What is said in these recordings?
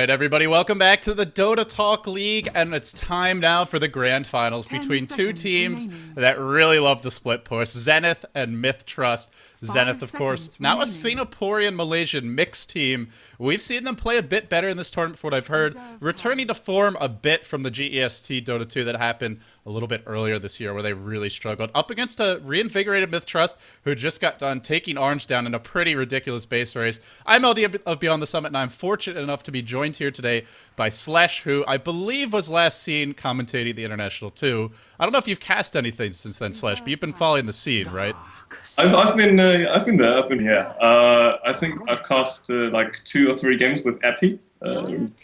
right, everybody, welcome back to the Dotatalk League, and it's time now for the grand finals between two teams that really love to split push, Zenith and MiTH Trust. Zenith, of course, now a Singaporean Malaysian mixed team. We've seen them play a bit better in this tournament, from what I've heard, returning to form a bit from the GEST Dota 2 that happened a little bit earlier this year, where they really struggled, up against a reinvigorated MiTH Trust, who just got done taking Orange down in a pretty ridiculous base race. I'm LD of Beyond the Summit, and I'm fortunate enough to be joined here today by Slash, who I believe was last seen commentating the International 2. I don't know if you've cast anything since then, Slash, but you've been following the scene, right? I've been there. I've been here. I think I've cast like 2 or 3 games with Epi.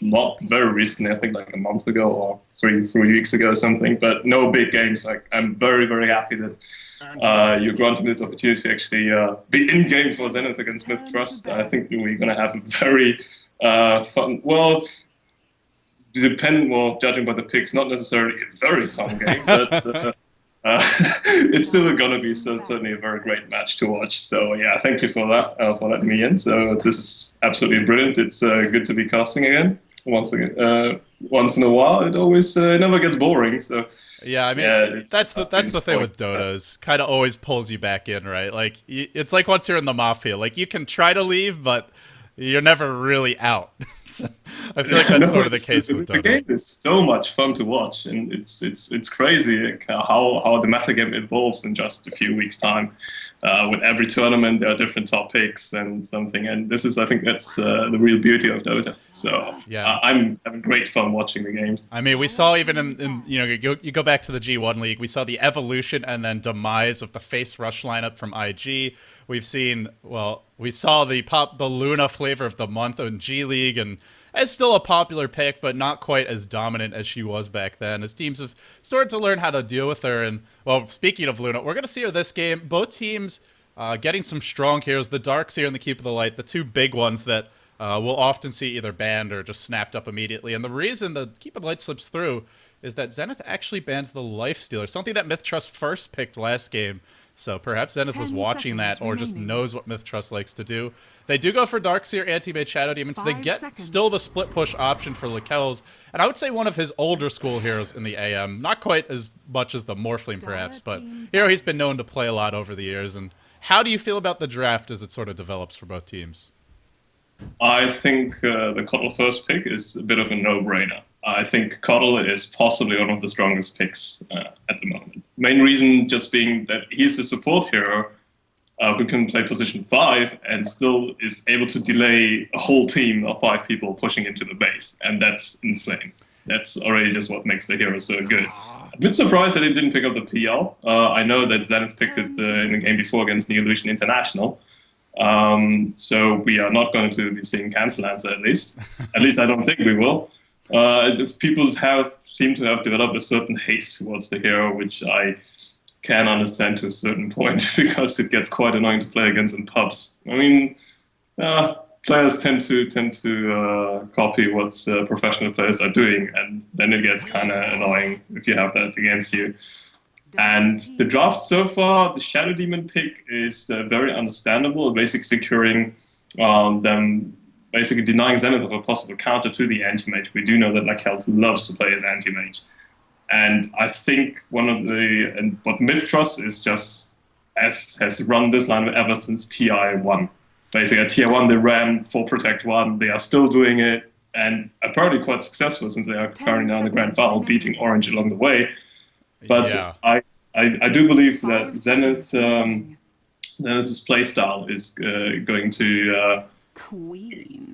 Not very recently. I think like a month ago or three weeks ago or something. But no big games. Like I'm very happy that you granted me this opportunity to actually be in game for Zenith against MiTH Trust. I think we're gonna have a very fun. Well, judging by the picks, not necessarily a very fun game, but. It's still gonna be certainly a very great match to watch. So yeah, thank you for that for letting me in. So this is absolutely brilliant. It's good to be casting again. Once in a while, it always never gets boring. So yeah, I mean that's the thing with Dota, is kind of always pulls you back in, right? Like it's like once you're in the Mafia, like you can try to leave, but you're never really out. So I feel like that's sort of the case with Dota. The game is so much fun to watch, and it's crazy like, how the meta game evolves in just a few weeks' time. With every tournament, there are different topics and something, and I think that's the real beauty of Dota. So yeah, I'm having great fun watching the games. I mean, we saw even in you go back to the G1 League, we saw the evolution and then demise of the face rush lineup from IG. We've seen, we saw the Luna flavor of the month in G League, and as still a popular pick, but not quite as dominant as she was back then, as teams have started to learn how to deal with her. And, well, speaking of Luna, we're going to see her this game. Both teams getting some strong heroes, the Darkseer and the Keep of the Light, the two big ones that we'll often see either banned or just snapped up immediately. And the reason the Keep of the Light slips through is that Zenith actually bans the Lifestealer, something that MiTH Trust first picked last game. So perhaps Zenith was watching that, or just knows what MiTH Trust likes to do. They do go for Darkseer, Anti-Mage, Shadow Demon, so they get still the split push option for Lekels. And I would say one of his older school heroes in the AM. Not quite as much as the Morphling, perhaps, but hero he's been known to play a lot over the years. And how do you feel about the draft as it sort of develops for both teams? I think the Coddle first pick is a bit of a no-brainer. I think Coddle is possibly one of the strongest picks at the moment. Main reason just being that he's a support hero who can play position 5 and still is able to delay a whole team of 5 people pushing into the base, and that's insane. That's already just what makes the hero so good. A bit surprised that he didn't pick up the PL. I know that Zenith picked it in the game before against Neolution International. So we are not going to be seeing cancel answer at least. At least I don't think we will. People seem to have developed a certain hate towards the hero, which I can understand to a certain point, because it gets quite annoying to play against in pubs. I mean, players tend to copy what professional players are doing, and then it gets kind of annoying if you have that against you. And the draft so far, the Shadow Demon pick is very understandable, basically securing them. Basically denying Zenith of a possible counter to the anti-mage. We do know that Lekels loves to play as anti-mage. And I think what MiTH Trust is just has run this line ever since TI1. Basically at Tier 1 they ran for Protect 1, they are still doing it, and apparently quite successul since they are currently now in the Grand Final, beating Orange along the way. But yeah. I do believe that Zenith's playstyle is going to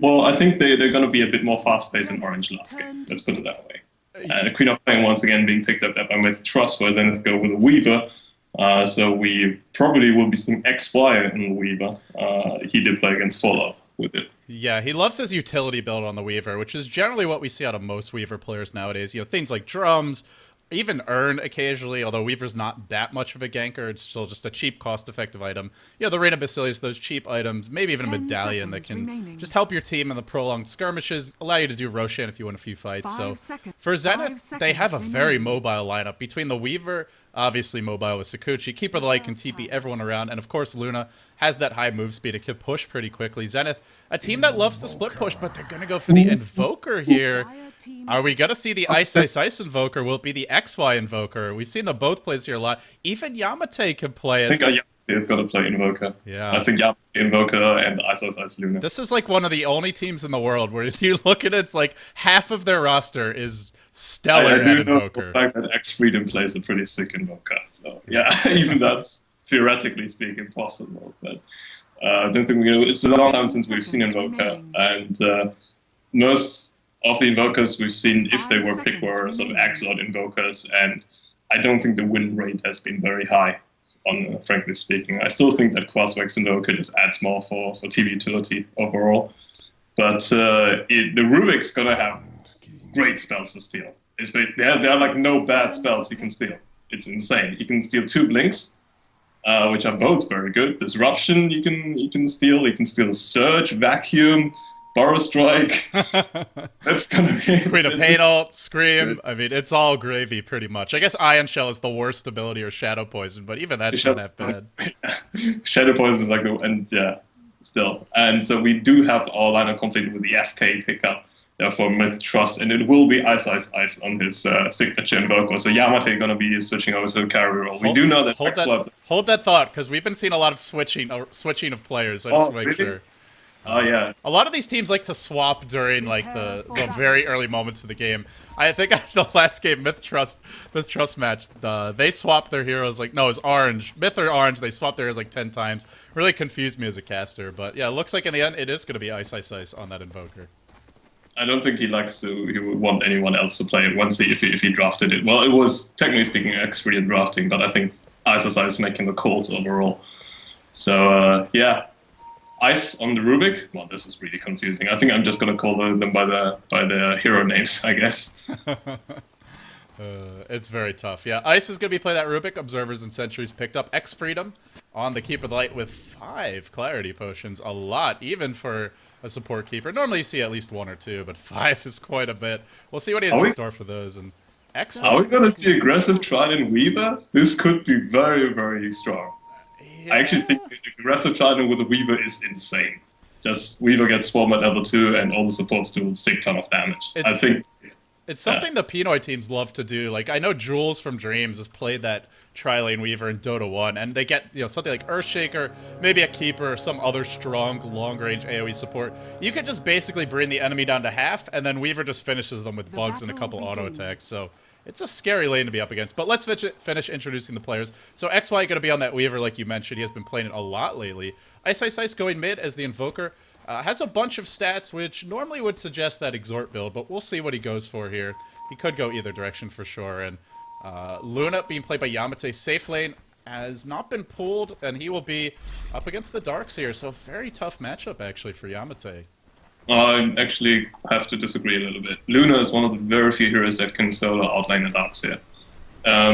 well, I think they're going to be a bit more fast-paced in Orange last game. Let's put it that way. Queen of Pain once again being picked up by MiTH Trust, where Zenith go with a Weaver. So we probably will be seeing XY in the Weaver. He did play against Forlov with it. Yeah, he loves his utility build on the Weaver, which is generally what we see out of most Weaver players nowadays. You know, things like drums, even Urn occasionally, although Weaver's not that much of a ganker. It's still just a cheap, cost-effective item. You know, the Reign of Basilius, those cheap items, maybe even a medallion that can just help your team in the prolonged skirmishes, allow you to do Roshan if you win a few fights. So for Zenith, they have a very mobile lineup between the Weaver, Obviously mobile with Sakuchi. Keeper of the Light can TP everyone around. And of course Luna has that high move speed. It can push pretty quickly. Zenith, a team that loves to split push, but they're going to go for the Invoker here. Are we going to see the Ice Ice Ice Invoker? Will it be the XY Invoker? We've seen them both plays here a lot. Even Yamate can play it. I think Yamate's got to play Invoker. Yeah. I think Yamate, Invoker, and Ice Ice Ice Luna. This is like one of the only teams in the world where if you look at it, it's like half of their roster is stellar I at do know Invoker. the fact that X Freedom plays a pretty sick Invoker. So yeah, even that's theoretically speaking possible. But I don't think it's a long time since we've seen Invoker, and most of the Invokers we've seen, if they were picked, were sort of Exiled Invokers, and I don't think the win rate has been very high. On frankly speaking, I still think that Quasvex Invoker just adds more for team utility overall. But the Rubik's gonna have great spells to steal. There are like no bad spells he can steal. It's insane. He can steal 2 Blinks, which are both very good. Disruption he can steal. He can steal Surge, Vacuum, Burrow Strike. That's gonna be Queen of Pain ult, Scream. I mean, it's all gravy pretty much. I guess Ion Shell is the worst ability, or Shadow Poison, but even that's not that bad. Shadow Poison is like still. And so we do have our lineup completed with the SK pickup. For MiTH Trust, and it will be Ice Ice Ice on his signature Invoker. So Yamate going to be switching over to the carry role. We do know that hold that thought, because we've been seeing a lot of switching of players. I just to make really? sure. Oh yeah. A lot of these teams like to swap during like the very early moments of the game. I think at the last game, MiTH Trust match, they swapped their heroes it was orange. MiTH or orange, they swapped their heroes like 10 times. Really confused me as a caster, but yeah, it looks like in the end it is going to be Ice Ice Ice on that Invoker. I don't think he would want anyone else to play it if he drafted it. Well, it was, technically speaking, X3 in drafting, but I think Ice Ice Ice making the calls overall. So, yeah. Ice on the Rubik? Well, this is really confusing. I think I'm just going to call them by their hero names, I guess. It's very tough. Yeah, Ice is going to be playing that Rubik. Observers and Sentries picked up X Freedom on the Keeper of the Light with 5 Clarity Potions. A lot, even for a support keeper. Normally you see at least 1 or 2, but 5 is quite a bit. We'll see what he has in store for those. And X. Are we going to see aggressive Trident Weaver? This could be very, very strong. Yeah. I actually think aggressive Trident with a Weaver is insane. Just Weaver gets Swarm at level 2 and all the supports do a sick ton of damage. I think it's something the Pinoy teams love to do. Like, I know Jules from Dreams has played that Tri-Lane Weaver in Dota 1, and they get, something like Earthshaker, maybe a Keeper, or some other strong, long-range AoE support. You could just basically bring the enemy down to half, and then Weaver just finishes them with bugs and a couple auto attacks. So it's a scary lane to be up against. But let's finish introducing the players. So XY going to be on that Weaver, like you mentioned. He has been playing it a lot lately. Ice Ice Ice going mid as the Invoker. Has a bunch of stats which normally would suggest that Exhort build, but we'll see what he goes for here. He could go either direction for sure. And Luna being played by Yamate. Safe lane has not been pulled, and he will be up against the Darks here. So very tough matchup, actually, for Yamate. I actually have to disagree a little bit. Luna is one of the very few heroes that can solo outlane the Darks here.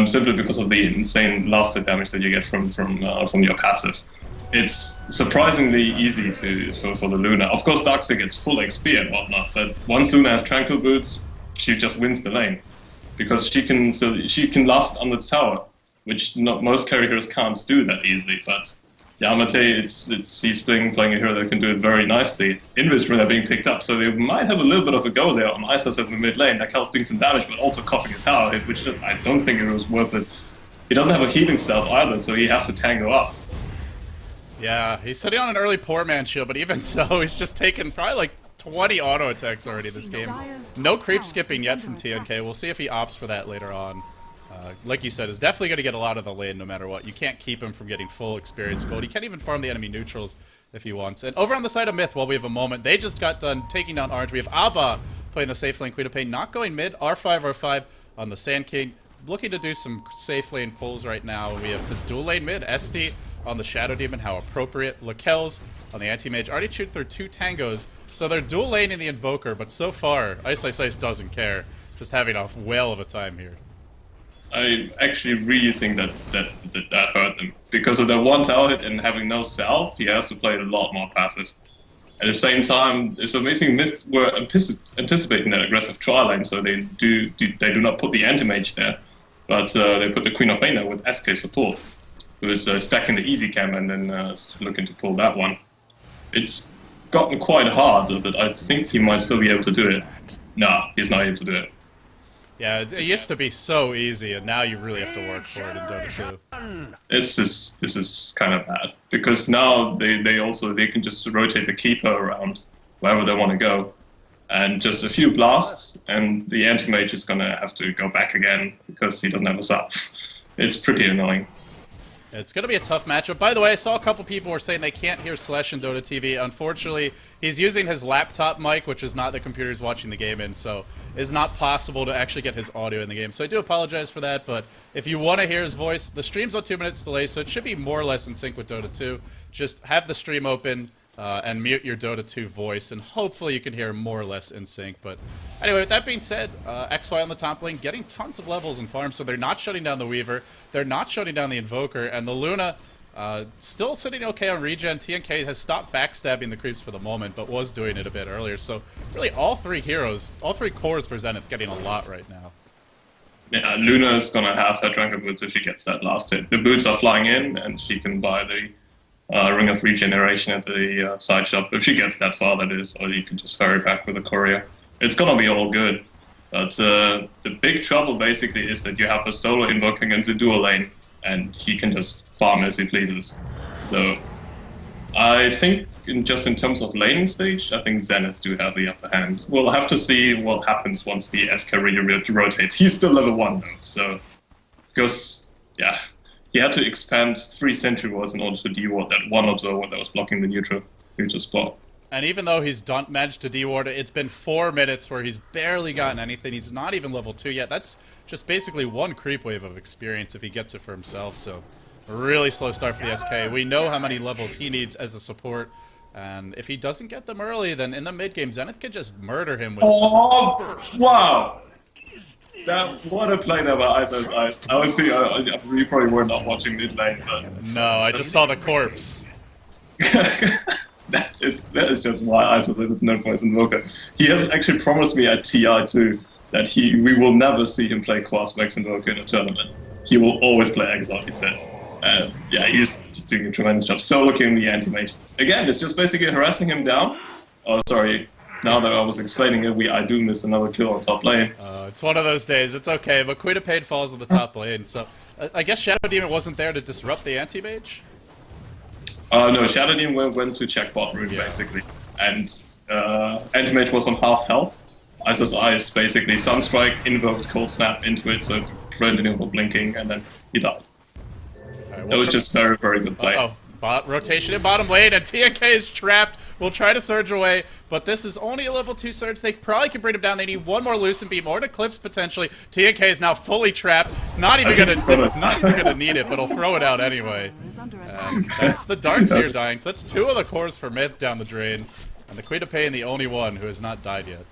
Simply because of the insane last hit damage that you get from your passive. It's surprisingly easy for the Luna. Of course, Darkseid gets full XP and whatnot, but once Luna has Tranquil Boots, she just wins the lane. Because she can last on the tower, which most characters can't do that easily. But Yamate, he's playing a hero that can do it very nicely. Invis are being picked up, so they might have a little bit of a go there on Isis in the mid lane. That Cal's doing some damage, but also coughing a tower hit, which I don't think it was worth it. He doesn't have a healing stealth either, so he has to tango up. Yeah, he's sitting on an early poor man shield, but even so, he's just taken probably like 20 auto attacks already this game. No creep skipping yet from TNK. We'll see if he opts for that later on. Like you said, is definitely going to get a lot of the lane no matter what. You can't keep him from getting full experience gold. He can't even farm the enemy neutrals if he wants. And over on the side of MiTH, while we have a moment, they just got done taking down Orange. We have Abba playing the safe lane, Queen of Pain, not going mid. R5, R5 on the Sand King. Looking to do some safe lane pulls right now. We have the dual lane mid, ST on the Shadow Demon, how appropriate. Lakel's on the Anti-Mage, already chewed through 2 tangos. So they're dual laning the Invoker, but so far, Ice Ice Ice doesn't care. Just having a whale of a time here. I actually really think that hurt them. Because of that one tower hit and having no self, he has to play a lot more passive. At the same time, it's amazing MiTH were anticipating that aggressive tri lane, so they do not put the Anti-Mage there. But they put the Queen of Pain there with SK support, who is stacking the easy cam and then looking to pull that one. It's gotten quite hard, but I think he might still be able to do it. No, he's not able to do it. Yeah, it used to be so easy, and now you really have to work for it in Dota 2. This is kind of bad because now they can just rotate the keeper around wherever they want to go, and just a few blasts, and the anti-mage is gonna have to go back again because he doesn't have a sub. It's pretty annoying. It's going to be a tough matchup. By the way, I saw a couple people were saying they can't hear Slesh in Dota TV. Unfortunately, he's using his laptop mic, which is not the computer he's watching the game in, so it's not possible to actually get his audio in the game. So I do apologize for that, but if you want to hear his voice, the stream's on 2 minutes delay, so it should be more or less in sync with Dota 2. Just have the stream open and mute your Dota 2 voice, and hopefully you can hear more or less in sync. But anyway, with that being said, XY on the top lane getting tons of levels and farms, so they're not shutting down the Weaver, they're not shutting down the Invoker, and the Luna still sitting okay on regen. TNK has stopped backstabbing the creeps for the moment, but was doing it a bit earlier. So really all three heroes, all three cores for Zenith getting a lot right now. Yeah, Luna's gonna have her Drunken Boots if she gets that last hit. The boots are flying in, and she can buy the Ring of Regeneration at the side shop. If she gets that far, that is, or you can just ferry back with a courier. It's gonna be all good. But the big trouble basically is that you have a solo invoker against a dual lane, and he can just farm as he pleases. So I think just in terms of laning stage, I think Zenith do have the upper hand. We'll have to see what happens once the SK really rotates. He's still level 1 though, so because yeah, he had to expand 3 sentry wards in order to deward that one observer that was blocking the neutral spot. And even though he's managed to deward it, it's been 4 minutes where he's barely gotten anything. He's not even level 2 yet. That's just basically one creep wave of experience if he gets it for himself. So a really slow start for the SK. We know how many levels he needs as a support. And if he doesn't get them early, then in the mid game, Zenith can just murder him with... Oh, wow! What a play there by Iso's Eyes. I was seeing, you probably were not watching mid lane, but... No, I just saw the corpse. That is just why Iso says it's no poison invoker. He has actually promised me at TI too that we will never see him play Quas Max Invoker in a tournament. He will always play Exile, he says. Yeah, he's just doing a tremendous job. Solo killing the anti-mage. Again, it's just basically harassing him down. Oh, sorry. Now that I was explaining it, I do miss another kill on top lane. It's one of those days. It's okay, but Queen of Pain falls on the top lane, so I guess Shadow Demon wasn't there to disrupt the anti-mage? No, Shadow Demon went to check bot room, basically. And anti-mage was on half health. Iso's Eyes basically Sunstrike, invoked Cold Snap into it, so it prevented him from blinking, and then he died. Right, that was just very, very good play. Rotation in bottom lane, and TNK is trapped. We'll try to surge away, but this is only a level 2 surge. They probably can bring him down. They need one more Lucent Beam or an Eclipse potentially. TNK is now fully trapped. Not even gonna need it, but he'll throw it out anyway. That's the Darkseer dying. So that's 2 of the cores for MiTH down the drain, and the Queen of Pain the only one who has not died yet.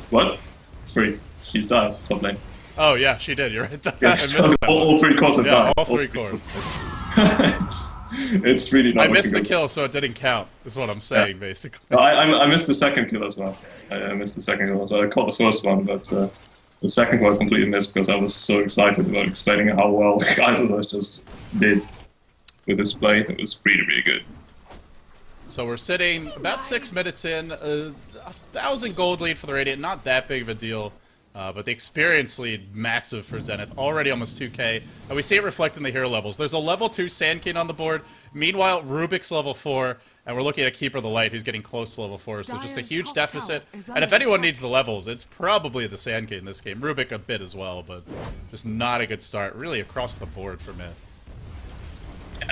What? 3. She's died. Top lane. Oh yeah, she did. You're right. Yes, all 3 cores have died. All 3 cores. It's really not. I missed the kill, so it didn't count. Is what I'm saying, basically. I missed the second kill as well. I missed the second kill as well. I caught the first one, but the second one I completely missed because I was so excited about explaining how well Isos just did with this play. It was really, really good. So we're sitting about 6 minutes in, 1,000 gold lead for the Radiant. Not that big of a deal. But the experience lead, massive for Zenith. Already almost 2k. And we see it reflect in the hero levels. There's a level 2 Sand King on the board. Meanwhile, Rubik's level 4. And we're looking at Keeper of the Light, who's getting close to level 4. So just a huge deficit. And if anyone needs the levels, it's probably the Sand King in this game. Rubik a bit as well, but just not a good start. Really across the board for MiTH.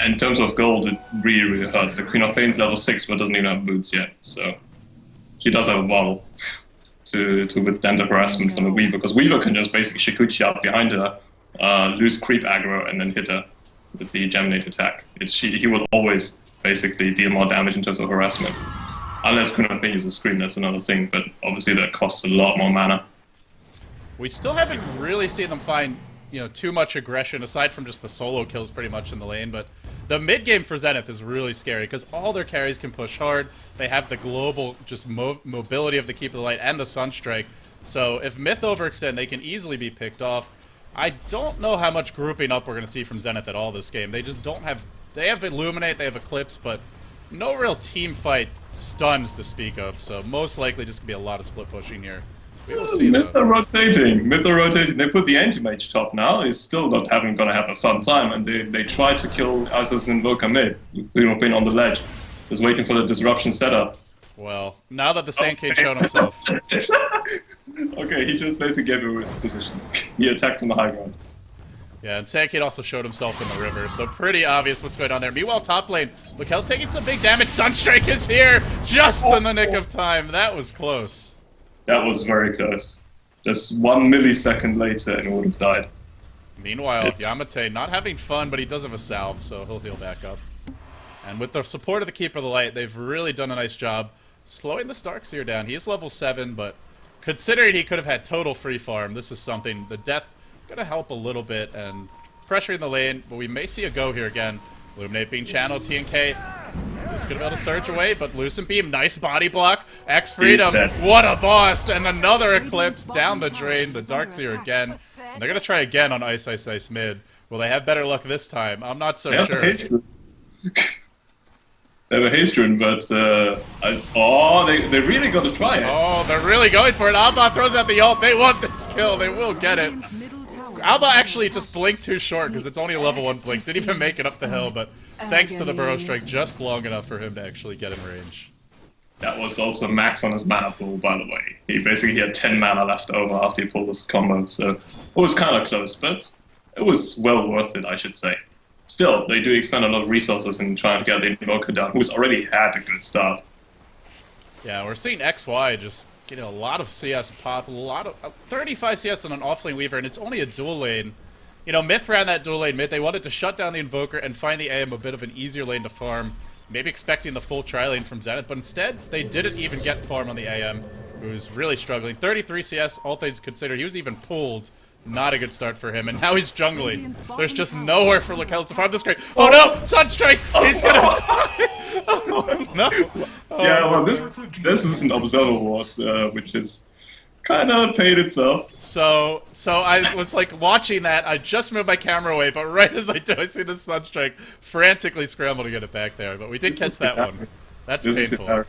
In terms of gold, it really, really hurts. The Queen of Pain's level 6, but doesn't even have boots yet. So she does have a bottle to withstand the harassment from the Weaver, because Weaver can just basically Shikuchi up behind her, lose creep aggro, and then hit her with the Geminate attack. He will always basically deal more damage in terms of harassment. Unless Queen of Pain uses Scream, that's another thing, but obviously that costs a lot more mana. We still haven't really seen them find, too much aggression, aside from just the solo kills pretty much in the lane, but the mid game for Zenith is really scary because all their carries can push hard. They have the global just mobility of the Keep of the Light and the Sunstrike. So if MiTH overextend, they can easily be picked off. I don't know how much grouping up we're going to see from Zenith at all this game. They just don't have... They have Illuminate, they have Eclipse, but no real team fight stuns to speak of, so most likely just going to be a lot of split pushing here. We will see, MiTH are rotating. MiTH are rotating. They put the anti-mage top now. He's still not gonna have a fun time, and they try to kill Isis Invoker mid, who have been on the ledge, just waiting for the disruption setup. Well, now that the Sandcade showed himself... Okay, he just basically gave away his position. He attacked from the high ground. Yeah, and Sandcade also showed himself in the river, so pretty obvious what's going on there. Meanwhile, top lane, Lakel's taking some big damage. Sunstrike is here, just in the nick of time. That was close. That was very close. Just 1 millisecond later and it would have died. Meanwhile, Yamate not having fun, but he does have a salve, so he'll heal back up. And with the support of the Keeper of the Light, they've really done a nice job slowing the Starkseer down. He is level 7, but considering he could have had total free farm, this is something. The death gonna help a little bit and pressuring the lane, but we may see a go here again. Illuminate being channeled, TNK is gonna be able to surge away, but Lucent Beam, nice body block. X Freedom, what a boss! And another Eclipse down the drain, the Darkseer again. And they're gonna try again on Ice Ice Ice mid. Will they have better luck this time? I'm not so sure. They have a haste rune, but they really got to try it. Oh, they're really going for it. Alba throws out the ult. They want this kill. They will get it. Alba actually just blinked too short because it's only a level 1 blink. Didn't even make it up the hill, but thanks to the Burrow Strike, just long enough for him to actually get in range. That was also max on his mana pool, by the way. He basically had 10 mana left over after he pulled this combo, so it was kind of close, but it was well worth it, I should say. Still, they do expend a lot of resources in trying to get the Invoker down, who's already had a good start. Yeah, we're seeing XY just getting a lot of CS pop, a lot of 35 CS on an offlane Weaver, and it's only a dual lane. You know, MiTH ran that dual lane mid. They wanted to shut down the Invoker and find the AM a bit of an easier lane to farm, maybe expecting the full tri-lane from Zenith, but instead, they didn't even get farm on the AM, who was really struggling. 33 CS, all things considered. He was even pulled. Not a good start for him, and now he's jungling. There's just nowhere for Lakel's to farm this great. Oh no! Sunstrike! He's gonna die! Oh no! Oh. Yeah, well, this is an Observer Ward, which is kind of paid itself. So I was like watching that. I just moved my camera away, but right as I do, I see the Sunstrike frantically scramble to get it back there. But we did catch that one. That's painful.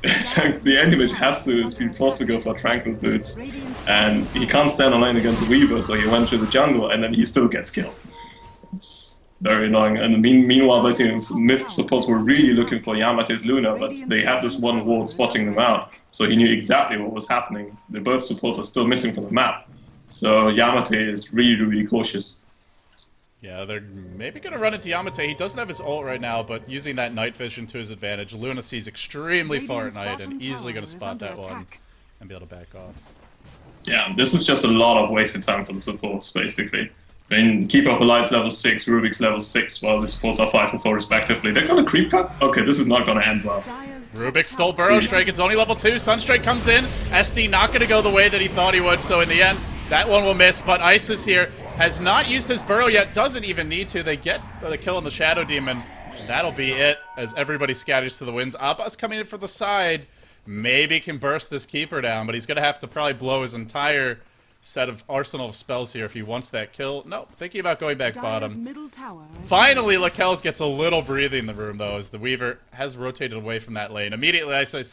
It's like the anti-mage has been forced to go for Tranquil Boots, and he can't stand alone against a Weaver, so he went to the jungle, and then he still gets killed. It's very annoying. And meanwhile, basically, MiTH supports were really looking for Yamate's Luna, but they had this one ward spotting them out, so he knew exactly what was happening. The both supports are still missing from the map, so Yamate is really, really cautious. Yeah, they're maybe going to run into Yamate. He doesn't have his ult right now, but using that night vision to his advantage, Luna sees extremely far at night and easily going to spot that one and be able to back off. Yeah, this is just a lot of wasted time for the supports, basically. I mean, Keeper of the Light's level 6, Rubik's level 6, while the supports are 5 and 4 respectively. They're going to creep cut? Okay, this is not going to end well. Rubik stole Burrow Strike. It's only level 2. Sunstrike comes in. SD not going to go the way that he thought he would, so in the end, that one will miss, but Isis here has not used his Burrow yet, doesn't even need to. They get the kill on the Shadow Demon. That'll be it as everybody scatters to the winds. Appa's coming in for the side. Maybe can burst this Keeper down, but he's going to have to probably blow his entire set of arsenal of spells here if he wants that kill. No, thinking about going back bottom. Finally, Lakel's gets a little breathing in the room, though, as the Weaver has rotated away from that lane. Immediately, Ice Ice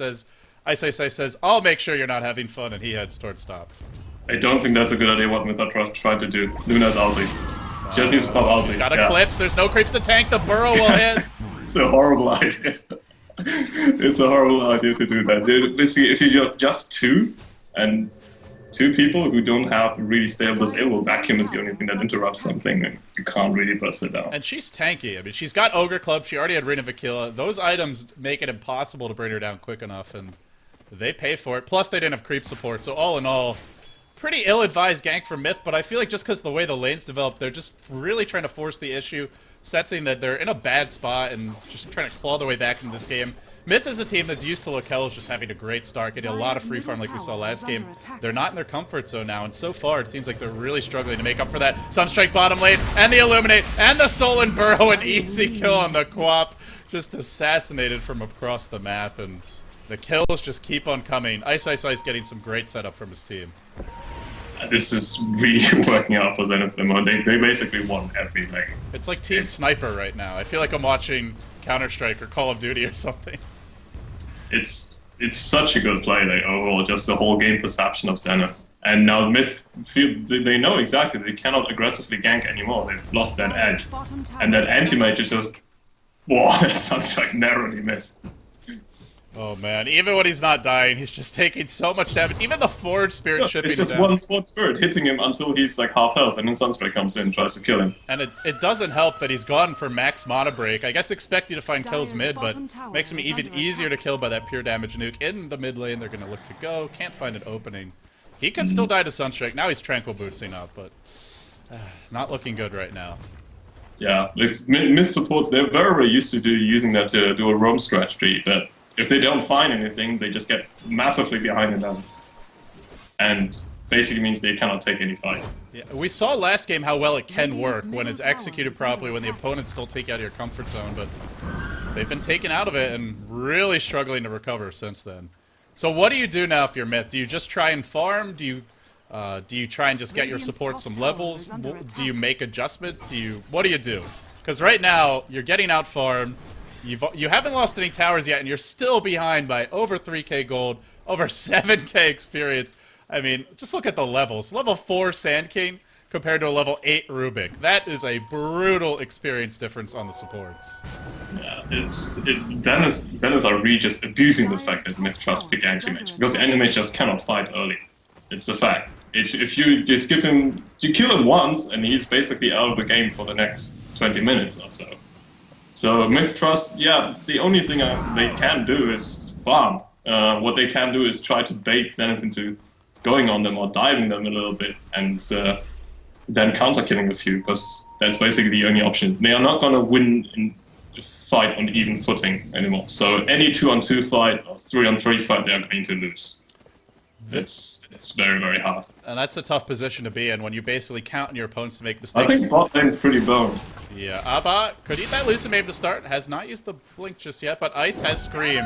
says, I'll make sure you're not having fun, and he heads towards top. I don't think that's a good idea what MiTH tried to do. Luna's ulti. Just needs to pop ulti. He's got Eclipse, there's no creeps to tank, the Burrow will hit. It's a horrible idea. It's a horrible idea to do that. Basically, if you're just two, and two people who don't have really stable disable, vacuum is the only thing that interrupts something, and you can't really burst it down. And she's tanky. I mean, she's got Ogre Club, she already had Ring of Aquila. Those items make it impossible to bring her down quick enough, and they pay for it. Plus, they didn't have creep support, so all in all, pretty ill-advised gank from MiTH, but I feel like just because the way the lanes developed, they're just really trying to force the issue, sensing that they're in a bad spot and just trying to claw their way back into this game. MiTH is a team that's used to Lakel's just having a great start, getting a lot of free farm like we saw last game. They're not in their comfort zone now, and so far it seems like they're really struggling to make up for that. Sunstrike bottom lane, and the Illuminate, and the stolen Burrow, an easy kill on the Quap, just assassinated from across the map, and the kills just keep on coming. Ice Ice Ice getting some great setup from his team. This is really working out for Zenith at the moment. They basically won every lane. It's like Team Sniper right now. I feel like I'm watching Counter-Strike or Call of Duty or something. It's such a good play, like, overall, just the whole game perception of Zenith. And now MiTH feel they know exactly they cannot aggressively gank anymore. They've lost that edge. And that anti-mage is just, whoa, that sounds like narrowly missed. Oh man, even when he's not dying, he's just taking so much damage. Even the Forge Spirit shipping It's just down. one Forge Spirit hitting him until he's like half health, and then Sunspray comes in and tries to kill him. And it doesn't help that he's gone for max mana break. I guess expect you to find kills mid, but makes him even easier to kill by that pure damage nuke. In the mid lane, they're going to look to go. Can't find an opening. He can still die to Sunstrike. Now he's Tranquil Bootsing up, but not looking good right now. Yeah, MiTH supports, they're very, very used to using that to do a roam strategy, but if they don't find anything, they just get massively behind in damage. And basically means they cannot take any fight. Yeah, we saw last game how well it can work when it's executed properly, when the opponents still take you out of your comfort zone, but they've been taken out of it and really struggling to recover since then. So what do you do now if you're MiTH? Do you just try and farm? Do you try and just get your support some levels? Do you make adjustments? What do you do? Because right now, you're getting out farmed. You haven't lost any towers yet, and you're still behind by over 3k gold, over 7k experience. I mean, just look at the levels. Level 4 Sand King compared to a level 8 Rubik. That is a brutal experience difference on the supports. Yeah, Zenith are really just abusing the fact that MiTH trust big anti-mage, because the anti-mage just cannot fight early. It's a fact. If you just give him, you kill him once, and he's basically out of the game for the next 20 minutes or so. So MiTH Trust, yeah, the only thing they can do is farm. What they can do is try to bait Zenith into going on them or diving them a little bit, and then counter-killing a few, because that's basically the only option. They are not going to win in a fight on even footing anymore. So any 2-on-2 fight or 3-on-3 fight, they are going to lose. It's very, very hard. And that's a tough position to be in when you basically count on your opponents to make mistakes. I think bot lane is pretty boned. Yeah, Abba could eat that Lucid to start. Has not used the blink just yet, but Ice has Scream.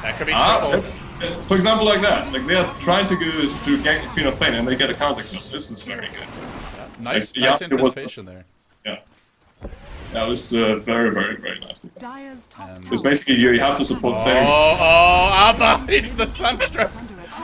That could be trouble. For example, like that. Like, they are trying to go to gank the Queen of Pain and they get a counter kill. This is very good. Yeah, nice anticipation there. Yeah. That was very, very, very nicely done. And Because basically you have to support staying. Abba needs the Sunstroke.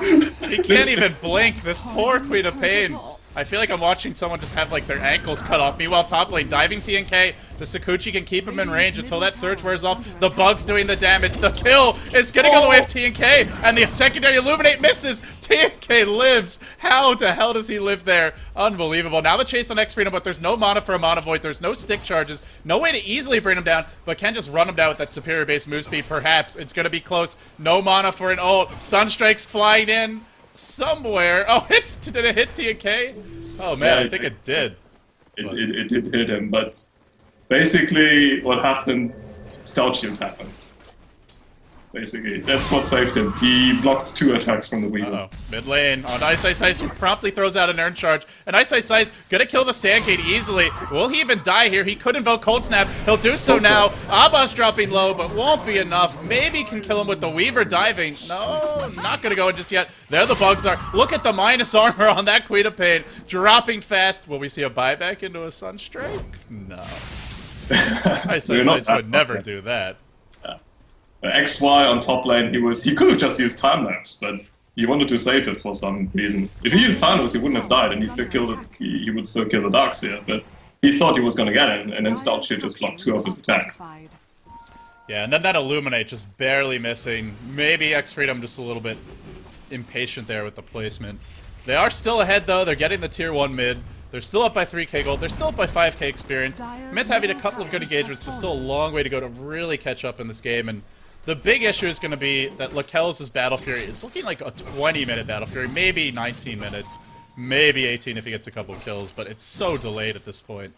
He can't even blink. This poor Queen of Pain. I feel like I'm watching someone just have like their ankles cut off. Meanwhile, top lane diving TNK. The Sakuchi can keep him in range until that surge wears off. The Bug's doing the damage. The kill is getting on the way of TNK, and the secondary Illuminate misses. TNK lives. How the hell does he live there? Unbelievable. Now the chase on X Freedom, but there's no mana for a Mana Void. There's no stick charges. No way to easily bring him down, but can just run him down with that superior base move speed. Perhaps it's going to be close. No mana for an ult. Sunstrike's flying in somewhere. Oh, did it hit TNK? Oh man, Yeah, I think it did. It did hit him, but basically what happened, Stout Shield happened. Basically, that's what saved him. He blocked 2 attacks from the Weaver. Uh-oh. Mid lane on Ice Ice, who promptly throws out an Urn Charge. And Ice Ice gonna kill the Sandcade easily. Will he even die here? He could invoke Cold Snap. He'll do so now. Abba's dropping low, but won't be enough. Maybe can kill him with the Weaver diving. No, not gonna go in just yet. There the bugs are. Look at the minus armor on that Queen of Pain. Dropping fast. Will we see a buyback into a Sunstrike? No. Ice Ice would never do that. XY on top lane, he could have just used time lapse, but he wanted to save it for some reason. If he used time lapse, he wouldn't have died, and he would still kill the Darkseer. But he thought he was going to get it, and then Stout Shield just blocked 2 of his attacks. Yeah, and then that Illuminate just barely missing. Maybe X Freedom just a little bit impatient there with the placement. They are still ahead though. They're getting the tier 1 mid. They're still up by 3k gold. They're still up by 5k experience. MiTH having a couple of good engagements, but still a long way to go to really catch up in this game. And the big issue is going to be that Lakel's Battle Fury, it's looking like a 20-minute Battle Fury, maybe 19 minutes, maybe 18 if he gets a couple kills, but it's so delayed at this point.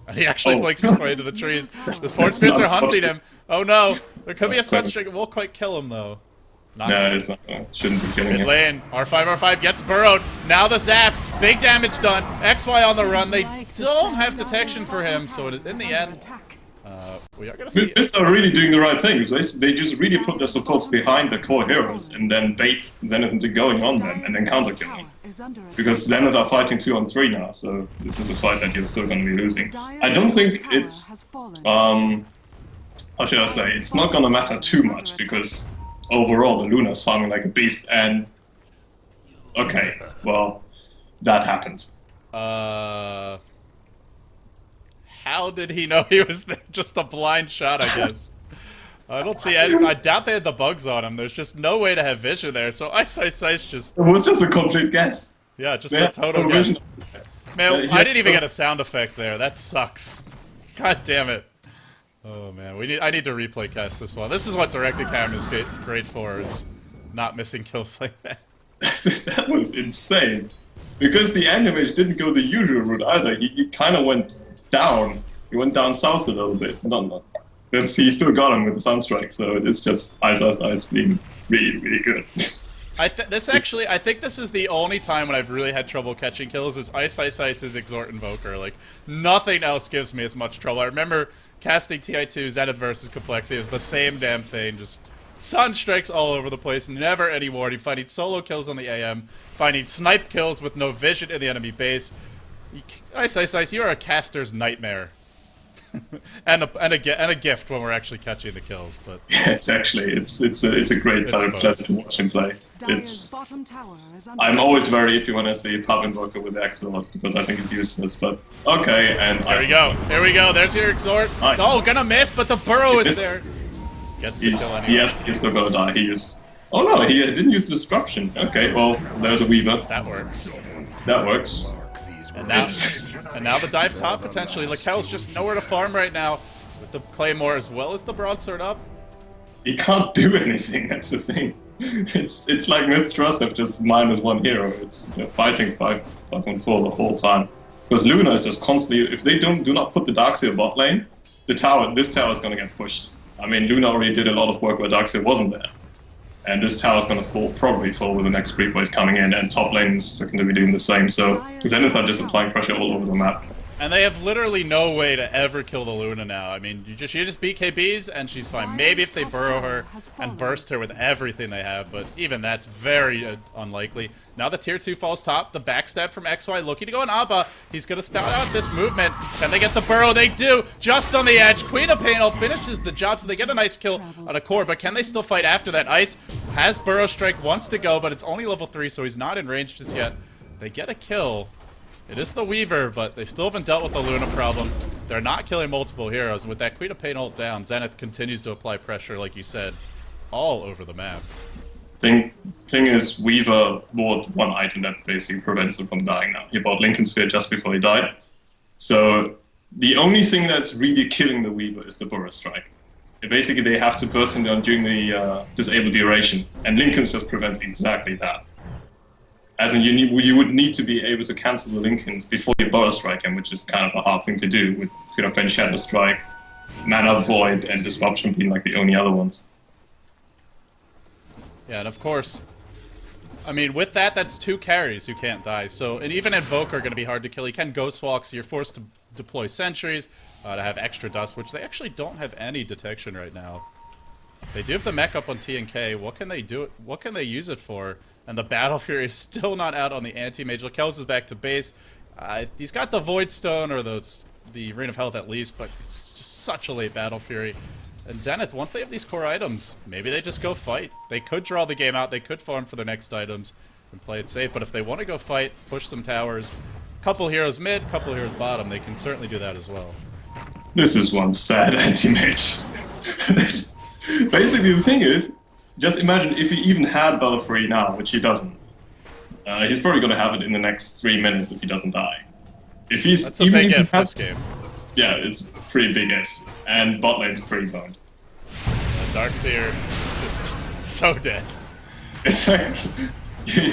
And he actually blinks his way into the trees. The Sports Spirits are hunting him. Oh no, there could be a Sunstrike. It won't quite kill him though. No, it's not. Shouldn't be killing Mid him. lane, R5 gets burrowed. Now the zap, big damage done. XY on the run. They don't have detection for him, so in the end, We are gonna see. MiTH are really doing the right thing. They just really put their supports behind the core heroes and then bait Zenith into going on them and then counter kill them. Because Zenith are fighting 2-on-3 now, so this is a fight that you're still going to be losing. I don't think it's how should I say? It's not going to matter too much because overall the Luna's farming like a beast. And okay, well, that happened. How did he know he was there? Just a blind shot, I guess. I don't see. I doubt they had the bugs on him. There's just no way to have vision there. So Ice just. It was just a complete guess. Yeah, just a total guess. Man, I didn't even get a sound effect there. That sucks. God damn it. Oh man, I need to replay cast this one. This is what directed camera is great for, is not missing kills like that. That was insane. Because the Animage didn't go the usual route either. He kind of went down. He went down south a little bit. No. But he still got him with the Sunstrike, so it's just Ice being really, really good. I think this is the only time when I've really had trouble catching kills is Ice's Exhort Invoker. Like, nothing else gives me as much trouble. I remember casting TI2 Zenith versus Complexity. It was the same damn thing, just Sunstrikes all over the place, never any warning, finding solo kills on the AM, finding snipe kills with no vision in the enemy base. Ice, you are a caster's nightmare. and a gift when we're actually catching the kills, but yes, actually, it's a great pleasure to watch him play. I'm always very iffy when I see Pub Invoker with Exort because I think it's useless. But okay, and here we go. There's your Exort. Nice. Oh, gonna miss, but the burrow is there. Gets the kill anyway. Yes, he's still gonna die. He used. Oh no, he didn't use the disruption. Okay, well, there's a Weaver. That works. That works. And now the dive top potentially. Lakel's just nowhere to farm right now with the Claymore as well as the broadsword up. He can't do anything. That's the thing. It's like MiTH Trust have just -1 hero. It's fighting 5-1-4 the whole time. Because Luna is just constantly. If they do not put the Darkseer bot lane, this tower is gonna get pushed. I mean, Luna already did a lot of work where Darkseer wasn't there. And this tower's gonna probably fall with the next creep wave coming in, and top lane's looking to be doing the same. So Zenith are just applying pressure all over the map. And they have literally no way to ever kill the Luna now. I mean, you just BKBs and she's fine. Maybe if they burrow her and burst her with everything they have, but even that's very unlikely. Now the tier 2 falls top. The backstab from XY looking to go on Abba. He's going to spout out this movement. Can they get the burrow? They do. Just on the edge. Queen of Pain finishes the job, so they get a nice kill on a core. But can they still fight after that? Ice has Burrow Strike, wants to go, but it's only level 3, so he's not in range just yet. They get a kill. It is the Weaver, but they still haven't dealt with the Luna problem. They're not killing multiple heroes. And with that Queen of Pain ult down, Zenith continues to apply pressure, like you said, all over the map. Thing is, Weaver bought one item that basically prevents him from dying now. He bought Lincoln Sphere just before he died. So the only thing that's really killing the Weaver is the Burrow Strike. Basically, they have to burst him down during the disabled duration, and Lincoln just prevents exactly that. As in, you would need to be able to cancel the Lincolns before you Burrow Strike him, which is kind of a hard thing to do, with Queen of Pain, Shadow Strike, Mana Void, and Disruption being like the only other ones. Yeah, and of course, I mean, with that, that's 2 carries who can't die. So, and even Invoker are going to be hard to kill. You can Ghost Walk, so you're forced to deploy sentries, to have extra dust, which they actually don't have any detection right now. They do have the mech up on T and K. What can they do? What can they use it for? And the Battle Fury is still not out on the anti-mage. Lakel's is back to base. He's got the Void Stone, or the Ring of Health at least, but it's just such a late Battle Fury. And Zenith, once they have these core items, maybe they just go fight. They could draw the game out, they could farm for their next items and play it safe, but if they want to go fight, push some towers, couple heroes mid, couple heroes bottom, they can certainly do that as well. This is one sad anti-mage. Basically, the thing is, just imagine if he even had Battle Fury now, which he doesn't. He's probably going to have it in the next 3 minutes if he doesn't die. If he's That's a big if this game. Yeah, it's a pretty big if. And bot lane's pretty boned. Darkseer just so dead. It's like...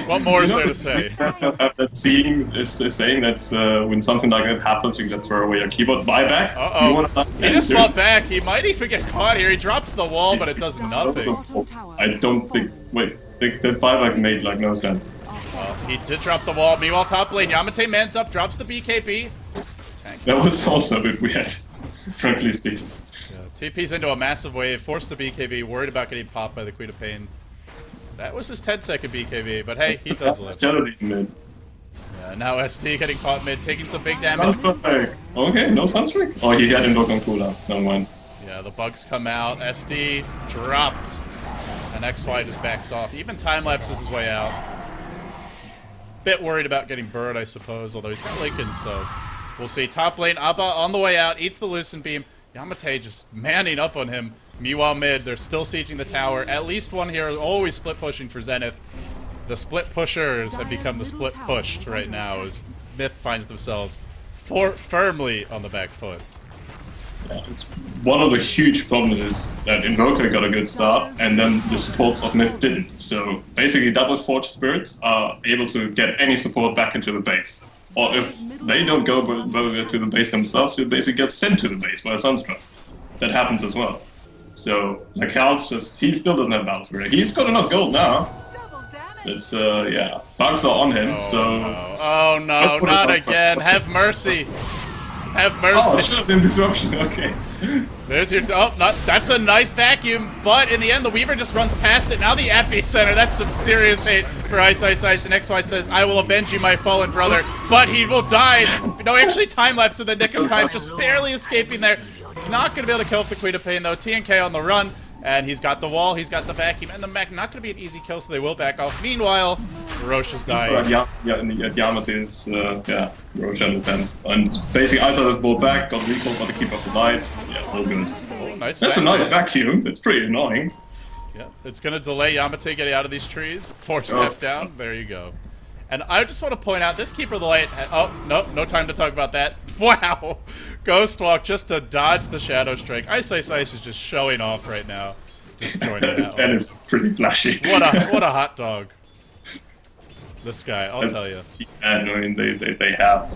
What more is there to say? That scene is saying that when something like that happens, you can just throw away your keyboard. Buyback? Uh-oh. He just fought back. He might even get caught here. He drops the wall, but it does nothing. I don't think... Wait, the buyback made like no sense. Well, he did drop the wall. Meanwhile, top lane, Yamate mans up, drops the BKB. That was also a bit weird, frankly speaking. TP's into a massive wave, forced to BKB, worried about getting popped by the Queen of Pain. That was his 10-second BKB, but hey, he does live. Yeah, now SD getting caught mid, taking some big damage. Okay, no Sunstreak? Oh, he had Invoke on cooldown. Never mind. Yeah, the bugs come out. SD dropped. And XY just backs off. Even time lapses his way out. Bit worried about getting burrowed, I suppose, although he's got Lincoln, so we'll see. Top lane, Abba on the way out, eats the Lucent Beam. Yamate just manning up on him. Meanwhile, mid, they're still sieging the tower. At least one here, always split pushing for Zenith. The split pushers have become the split pushed right now as MiTH finds themselves firmly on the back foot. Yeah, one of the huge problems is that Invoker got a good start, and then the supports of MiTH didn't. So basically, double Forge Spirits are able to get any support back into the base. Or if they don't go to the base themselves, they basically get sent to the base by a Sunstruck. That happens as well. So the Cal's he still doesn't have Battle Fury. He's got enough gold now. It's, yeah, bugs are on him, Oh no, not again. Have mercy. Have mercy. Oh, it should have been Disruption, okay. There's your, that's a nice vacuum, but in the end the Weaver just runs past it. Now the Epicenter, that's some serious hate for Ice, and XY says, I will avenge you, my fallen brother, but he will die. No, actually time-lapse in the nick of time, just barely escaping there. Not going to be able to kill off the Queen of Pain though. TNK on the run, and he's got the wall, he's got the vacuum, and the mech not going to be an easy kill, so they will back off. Meanwhile, Roche is dying. Yamate is, yeah, Roche under 10. And basically, Ice is brought back, got recall, got to keep up the light. Yeah, all good. Oh, nice. That's a nice vacuum. It's pretty annoying. Yeah, it's going to delay Yamate getting out of these trees. 4-step down. There you go. And I just want to point out, this Keeper of the Light... Oh, no time to talk about that. Wow! Ghost Walk just to dodge the Shadow Strike. Ice is just showing off right now. Just joining that is pretty flashy. What a hot dog. This guy, I'll tell you. I mean, they have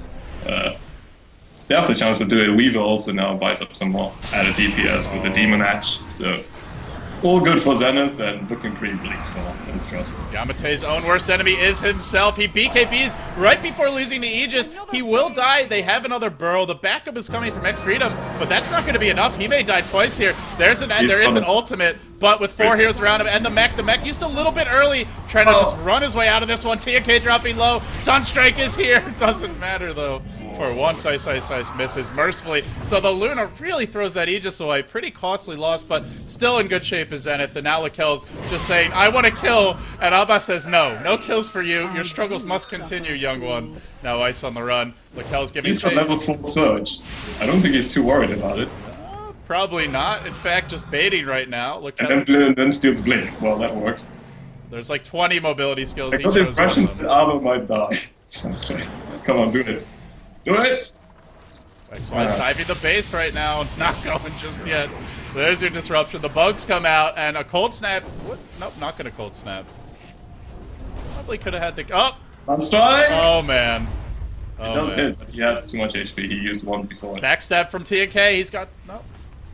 the chance to do it. Weaver also now buys up some more added DPS with the Demon Hatch, so all good for Zenith and looking pretty bleak for Trust. Yamate's own worst enemy is himself. He BKBs right before losing the Aegis. He will die. They have another burrow. The backup is coming from X-Freedom, but that's not going to be enough. He may die twice here. There is an ultimate, but with 4 heroes around him and the mech used a little bit early, trying to just run his way out of this one. TNK dropping low. Sunstrike is here. Doesn't matter though. For once, Ice misses mercifully. So the Luna really throws that Aegis away. Pretty costly loss, but still in good shape as Zenith. And now Lakel's just saying, I want to kill. And Abba says, no. No kills for you. Your struggles must continue, young one. Now Ice on the run. Lakel's giving chase. He's got level 4 Surge. I don't think he's too worried about it. Probably not. In fact, just baiting right now. And then steals Blink. Well, that works. There's like 20 mobility skills. I got the impression that Abba might die. Sounds right. Come on, do it. Do it! XY's diving the base right now, not going just yet. So there's your disruption. The bugs come out, and a cold snap. What? Nope, not gonna cold snap. Probably could have had the. Oh! Sunstrike! Oh man. It does hit, but he has too much HP. He used one before. Backstab from TNK. He's got. No,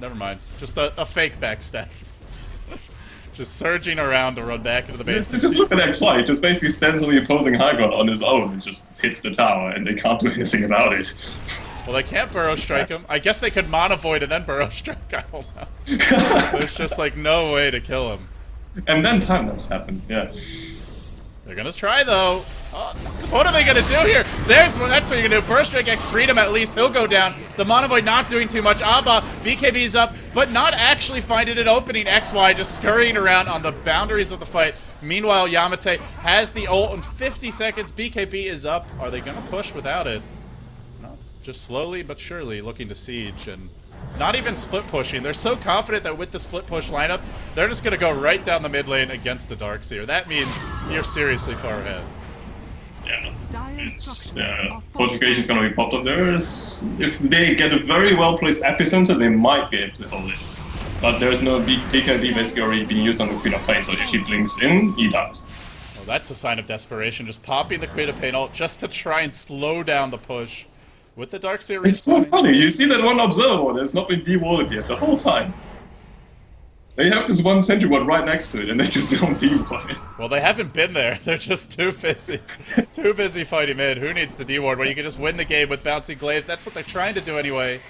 never mind. Just a fake backstab. Just surging around to run back into the base. Just look at XY. He just basically stands on the opposing high ground on his own and just hits the tower, and they can't do anything about it. Well, they can't burrow strike him. I guess they could mono void and then burrow strike. I don't know. There's just like no way to kill him. And then time lapse happened. Yeah. They're gonna try though. What are they gonna do here? That's what you're gonna do. Burst Strike X Freedom at least. He'll go down. The Monovoid not doing too much. Abba, BKB's up, but not actually finding an opening. XY just scurrying around on the boundaries of the fight. Meanwhile, Yamate has the ult in 50 seconds. BKB is up. Are they gonna push without it? No. Just slowly but surely looking to siege and not even split pushing. They're so confident that with the split push lineup, they're just gonna go right down the mid lane against the Darkseer. That means you're seriously far ahead. Yeah, fortification's gonna be popped up there. If they get a very well placed epicenter, they might be able to hold it. But there's no BKB basically already being used on the Queen of Pain, so if she blinks in, he dies. Well, that's a sign of desperation. Just popping the Queen of Pain ult just to try and slow down the push with the Darkseer. It's so funny. You see that one observer that's not been dewarded yet the whole time. They have this one sentry ward right next to it, and they just don't deward it. Well, they haven't been there. They're just too busy. Too busy fighting mid. Who needs to deward when you can just win the game with bouncing glaives? That's what they're trying to do anyway.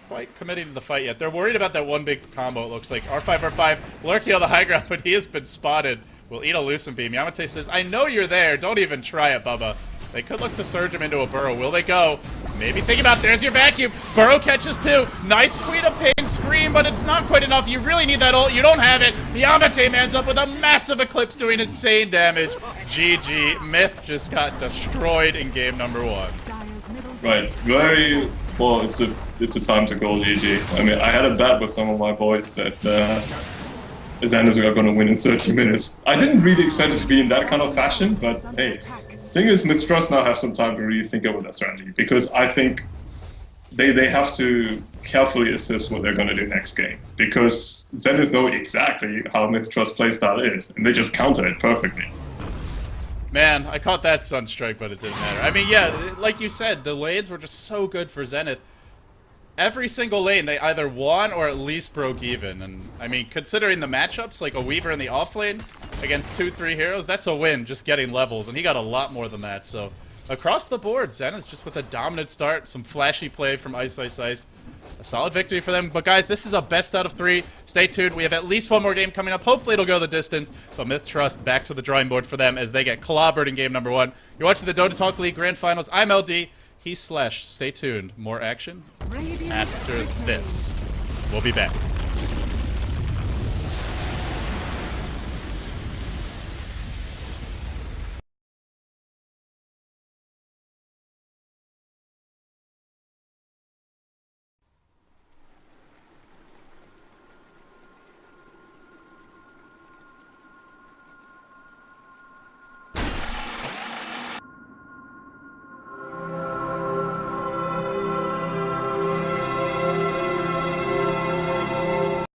quite committing to the fight yet. They're worried about that one big combo, it looks like. R5, R5, lurking on the high ground, but he has been spotted. Will eat a Lucent Beam. Yamate says, I know you're there. Don't even try it, Bubba. They could look to surge him into a burrow. Will they go? Maybe think about, there's your vacuum. Burrow catches two. Nice Queen of Pain scream, but it's not quite enough. You really need that ult. You don't have it. Yamate mans up with a massive Eclipse doing insane damage. GG. MiTH just got destroyed in game number 1. Right. Very well. It's a time to go GG. I mean, I had a bet with some of my boys that Zenith are going to win in 30 minutes. I didn't really expect it to be in that kind of fashion, but hey, the thing is, MiTH Trust now have some time to really think over their strategy, because I think they have to carefully assess what they're going to do next game, because Zenith know exactly how MiTH Trust playstyle is, and they just counter it perfectly. Man, I caught that Sunstrike, but it didn't matter. I mean, yeah, like you said, the lanes were just so good for Zenith. Every single lane, they either won or at least broke even. And, I mean, considering the matchups, like a Weaver in the off lane against 2-3 heroes, that's a win, just getting levels. And he got a lot more than that. So, across the board, Zenith just with a dominant start, some flashy play from Ice Ice Ice. A solid victory for them. But, guys, this is a best out of 3. Stay tuned. We have at least one more game coming up. Hopefully, it'll go the distance. But MiTH Trust back to the drawing board for them as they get clobbered in game number 1. You're watching the Dotatalk League Grand Finals. I'm LD. He's Slash. Stay tuned. More action after this. We'll be back.